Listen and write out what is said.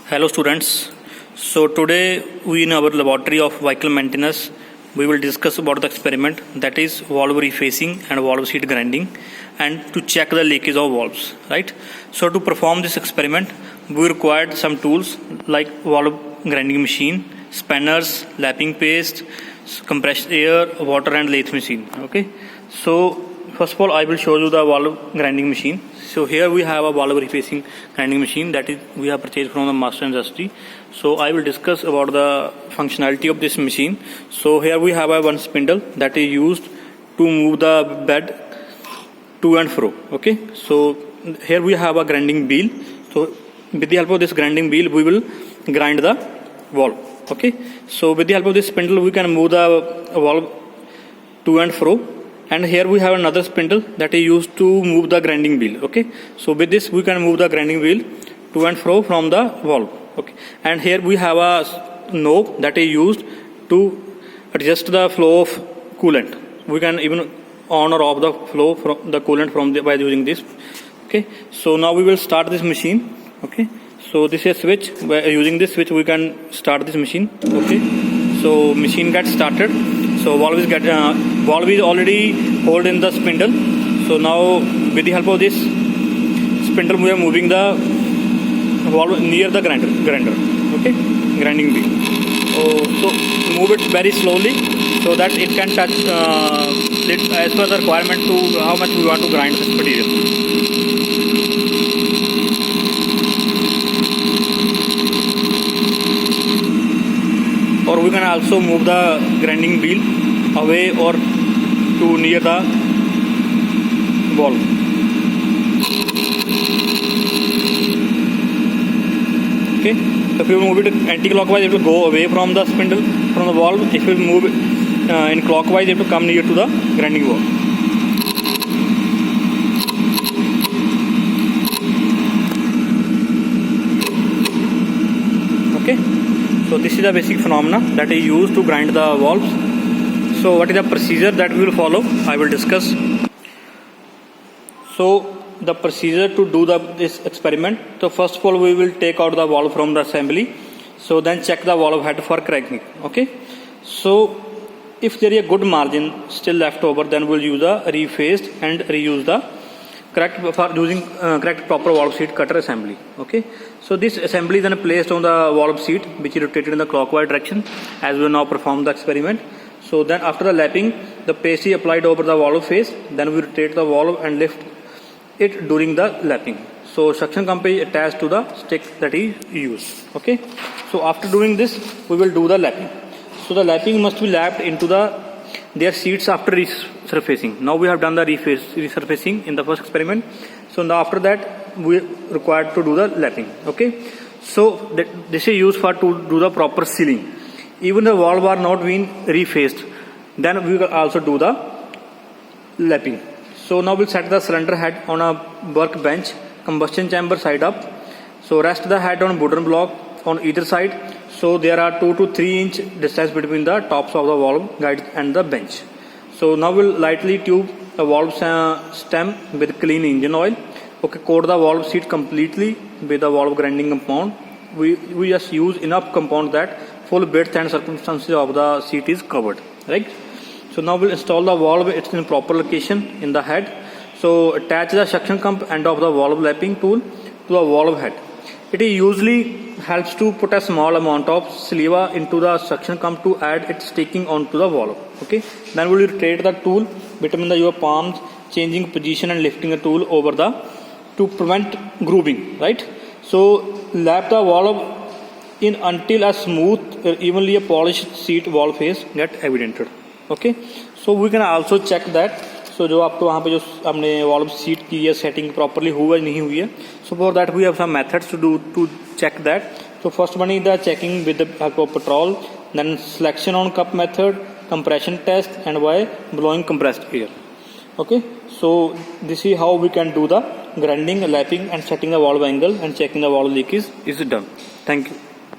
Hello students. So today we in our laboratory of vehicle maintenance we will discuss about the experiment that is valve refacing and valve seat grinding and to check the leakage of valves, right? So to perform this experiment we required some tools like valve grinding machine, spanners, lapping paste, compressed air, water and lathe machine. Okay, so first of all I will show you the valve grinding machine. So here we have a valve refacing grinding machine that is we have purchased from the Master Industry. So I will discuss about the functionality of this machine. So here we have a one spindle that is used to move the bed to and fro. Okay, so here we have a grinding wheel. So with the help of this grinding wheel we will grind the valve. Okay, so with the help of this spindle we can move the valve to and fro. And here we have another spindle that is used to move the grinding wheel. Okay, so with this we can move the grinding wheel to and fro from the valve. Okay, and here we have a knob that is used to adjust the flow of coolant. We can even on or off the flow from the coolant by using this. Okay, so now we will start this machine. Okay, so this is a switch. By using this switch we can start this machine. Okay, so machine gets started. So valve is already hold in the spindle. So now with the help of this spindle we are moving the valve near the grinder. Okay, grinding wheel. So move it very slowly so that it can touch it as per the requirement to how much we want to grind this material. Or we can also move the grinding wheel away or to near the valve. Okay, so if you move it anti-clockwise it will go away from the spindle, from the valve. If you move it in clockwise it will come near to the grinding valve. Okay, so this is the basic phenomena that is used to grind the valves. So what is the procedure that we will follow? I will discuss. So the procedure to do this experiment. So first of all we will take out the valve from the assembly. So then check the valve head for cracking. Okay. So if there is a good margin still left over, then we'll use a refaced and reuse the correct proper valve seat cutter assembly. Okay, so this assembly is then placed on the valve seat which is rotated in the clockwise direction as we will now perform the experiment. So then after the lapping the paste is applied over the valve face, then we rotate the valve and lift it during the lapping. So suction pump is attached to the stick that is used. Okay, so after doing this we will do the lapping. So the lapping must be lapped into their seats after resurfacing. Now we have done the resurfacing in the first experiment. So now after that we required to do the lapping. Okay, so this is used to do the proper sealing. Even the valve are not being refaced, then we will also do the lapping. So now we'll set the cylinder head on a workbench, combustion chamber side up. So rest the head on wooden block on either side. So there are 2 to 3 inch distance between the tops of the valve guide and the bench. So now we'll lightly tube the valve stem with clean engine oil. Okay, coat the valve seat completely with the valve grinding compound. We just use enough compound that full width and circumference of the seat is covered. Right. So now we'll install the valve. It's in proper location in the head. So attach the suction pump end of the valve lapping tool to the valve head. It usually helps to put a small amount of saliva into the suction pump to add it sticking onto the valve. Okay, then we will rotate the tool between your palms, changing position and lifting the tool over to prevent grooving. Right. So lap the valve in until a smooth, evenly polished seat valve face get evidented. Okay, so we can also check that. So जो आपको वहाँ पे जो हमने valve seat की ये setting properly हुआ नहीं हुई है. So for that we have some methods to do to check that. So first one is the checking with the help of petrol, then selection on cup method, compression test, and by blowing compressed air. Okay, so this is how we can do the grinding, lapping, and setting the valve angle and checking the valve leakage is done. Thank you.